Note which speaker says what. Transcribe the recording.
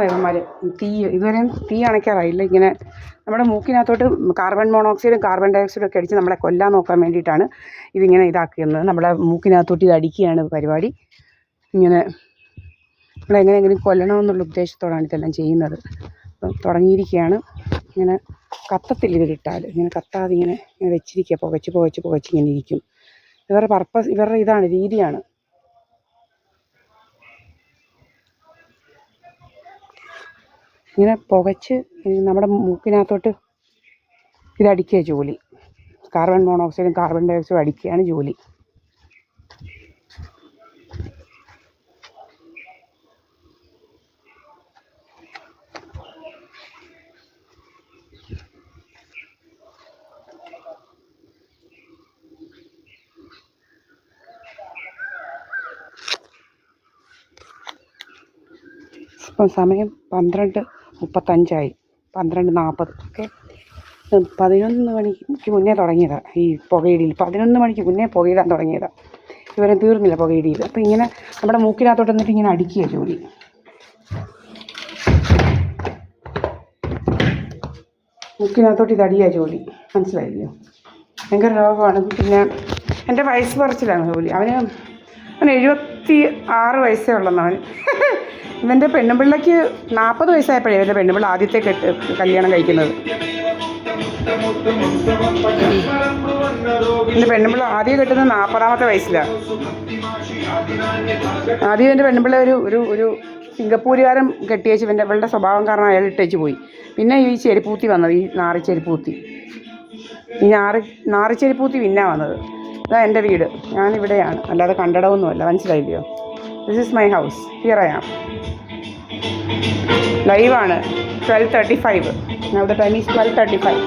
Speaker 1: ഇവന്മാർ ഇതുവരെയും തീ അണയ്ക്കാറായില്ല. ഇങ്ങനെ നമ്മുടെ മൂക്കിനകത്തോട്ട് കാർബൺ മോണോക്സൈഡും കാർബൺ ഡൈ ഓക്സൈഡും ഒക്കെ അടിച്ച് നമ്മളെ കൊല്ലാൻ നോക്കാൻ വേണ്ടിയിട്ടാണ് ഇതിങ്ങനെ ഇതാക്കുന്നത്. നമ്മളെ മൂക്കിനകത്തോട്ട് ഇത് അടിക്കുകയാണ് പരിപാടി. ഇങ്ങനെ നമ്മളെങ്ങനെയെങ്കിലും കൊല്ലണമെന്നുള്ള ഉദ്ദേശത്തോടാണ് ഇതെല്ലാം ചെയ്യുന്നത്. അപ്പം തുടങ്ങിയിരിക്കുകയാണ്. ഇങ്ങനെ കത്തത്തില്ല ഇതിലിട്ടാൽ, ഇങ്ങനെ കത്താതെ ഇങ്ങനെ വെച്ചിരിക്കുക, പുകച്ച് ഇങ്ങനെ ഇരിക്കും. ഇവരുടെ പർപ്പസ്, ഇവരുടെ ഇതാണ്, രീതിയാണ്. ഇങ്ങനെ പുകച്ച് നമ്മുടെ മൂക്കിനകത്തോട്ട് ഇതടിക്കുക ജോലി. കാർബൺ മോണോക്സൈഡും കാർബൺ ഡൈ ഓക്സൈഡും അടിക്കുകയാണ് ജോലി. ഇപ്പം സമയം 12:35, 12:40 ഒക്കെ. 11 മണിക്ക് മുന്നേ തുടങ്ങിയതാണ് ഈ പുകയിടിയിൽ. 11 മണിക്ക് മുന്നേ പുകയിടാൻ തുടങ്ങിയതാണ്. ഇവരെ തീർന്നില്ല പുകയിടിയിൽ. അപ്പോൾ ഇങ്ങനെ നമ്മുടെ മൂക്കിനകത്തോട്ട് എന്നിട്ട് ഇങ്ങനെ അടിക്കുക ജോലി. മൂക്കിനകത്തോട്ട് ഇതടിക്കുക ജോലി. മനസ്സിലായില്ലയോ? ഭയങ്കര രോഗമാണ്. പിന്നെ എൻ്റെ വയസ്സ് പറച്ചിലാണ് ജോലി. അവന് 76 വയസ്സേ ഉള്ളെന്നവൻ. ഇവൻ്റെ പെണ്ണുപിള്ളയ്ക്ക് 40 വയസ്സായപ്പോഴേ ഇവൻ്റെ പെണ്ണുപിള്ള ആദ്യത്തെ കല്യാണം കഴിക്കുന്നത്. എൻ്റെ പെണ്ണുപിള്ള ആദ്യം കെട്ടുന്നത് 40ാമത്തെ വയസ്സിലാണ്. ആദ്യം എൻ്റെ പെണ്ണുപിള്ള ഒരു സിംഗപ്പൂരുകാരൻ കെട്ടിയേച്ച് ഇവളുടെ സ്വഭാവം കാരണം അയാൾ ഇട്ടേച്ച് പോയി. പിന്നെ ഈ ചെരുപ്പൂത്തി വന്നത്, ഈ നാറിച്ചെരുപ്പൂത്തി, ഈ നാറിച്ചെരുപ്പൂത്തി പിന്നെ വന്നത്. ഇതാ എൻ്റെ വീട്, ഞാനിവിടെയാണ്, അല്ലാതെ കണ്ടടമൊന്നുമല്ല. മനസ്സിലായില്ലയോ? This is my house, here I am. ലൈവാണ്. 12:35. Now the time is 12:35.